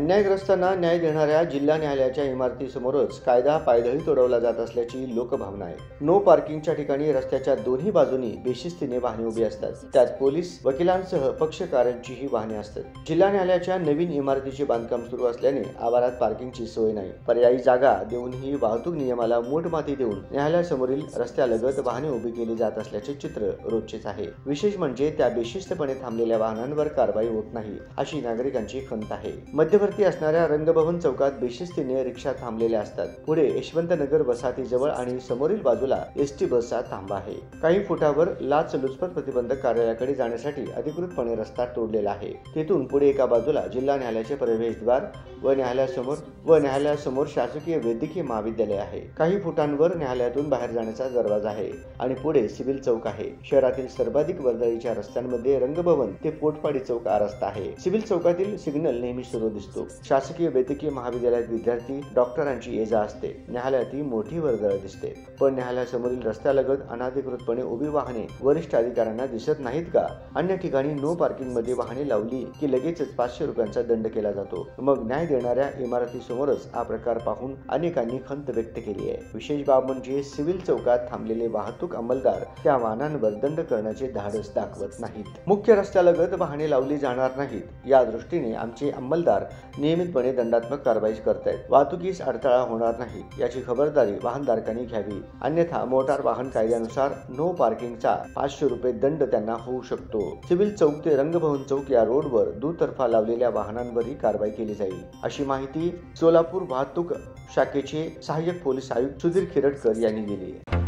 अन्यायग्रस्तांना न्याय देणाऱ्या जिल्हा न्यायालयाच्या इमारतीसमोरच कायदा पायदळी तोडवला जात असल्याची लोकभावना आहे। नो पार्किंगच्या ठिकाणी रस्त्याच्या दोन्ही बाजूनी बेशिस्तीने वाहने उभी असतात। त्यात पोलीस वकिलांसह पक्षकारांचीही वाहने असतात। जिल्हा न्यायालयाच्या नवीन इमारतीचे बांधकाम सुरू असल्याने आवारात पार्किंगची सोय नाही। पर्यायी जागा देऊनही वाहतूक नियमाला मूठमाती देऊन न्यायालयासमोरील रस्त्यालगत वाहने उभी केली जात असल्याचे चित्र रोजचेच आहे। विशेष म्हणजे त्या बेशिस्तपणे थांबलेल्या वाहनांवर कारवाई होत नाही अशी नागरिकांची खंत आहे। मध्यवर्ती असणाऱ्या रंगभवन चौकात बेशिस्तीने रिक्षा थांबलेल्या असतात। पुढे यशवंतनगर वसाहतीजवळ आणि समोरील बाजूला एसटी बसचा थांबा आहे। काही फुटावर लाचलुचपत प्रतिबंधक कार्यालयाकडे जाण्यासाठी अधिकृतपणे रस्ता तोडलेला आहे। तेथून पुढे एका बाजूला जिल्हा न्यायालयाचे प्रवेशद्वार व न्यायालयासमोर शासकीय वैद्यकीय महाविद्यालय आहे। काही फुटांवर न्यायालयातून बाहेर जाण्याचा दरवाजा आहे आणि पुढे सिव्हिल चौक आहे। शहरातील सर्वाधिक वर्दळीच्या रस्त्यांमध्ये रंगभवन ते पोटपाडी चौक हा रस्ता आहे। सिव्हिल चौकातील सिग्नल नेहमी सुरू दिसतो। शासकीय वैद्यकीय महाविद्यालयात विद्यार्थी डॉक्टरांची ये जा असते। न्यायालयातील मोठी वर्दळ दिसते, पण न्यायालयासमोरील रस्त्यालगत अनधिकृतपणे उभी वाहने वरिष्ठ अधिकाऱ्यांना दिसत नाहीत का? अन्य ठिकाणी नो पार्किंग मध्ये वाहने लावली की लगेचच 500 रुपयांचा दंड केला जातो। मग न्याय देणाऱ्या इमारतीसमोरच हा प्रकार पाहून अनेकांनी खंत व्यक्त केली आहे। विशेष बाब म्हणजे सिव्हिल चौकात थांबलेले वाहतूक अंमलदार त्या वाहनांवर दंड करण्याचे धाडस दाखवत नाहीत। मुख्य रस्त्यालगत वाहने लावली जाणार नाहीत या दृष्टीने आमचे अंमलदार नियमितपणे दंडात्मक कारवाई करतायत। वाहतुकीस अडथळा होणार नाही याची खबरदारी वाहनधारकांनी घ्यावी, अन्यथा मोटार वाहन कायद्यानुसार नो पार्किंगचा 500 रुपये दंड त्यांना होऊ शकतो। सिव्हिल चौक ते रंगभवन चौक या रोडवर दुतर्फा लावलेल्या वाहनांवरही कारवाई केली जाईल अशी माहिती सोलापूर वाहतूक शाखेचे सहाय्यक पोलीस आयुक्त सुधीर खिरटकर यांनी दिली आहे।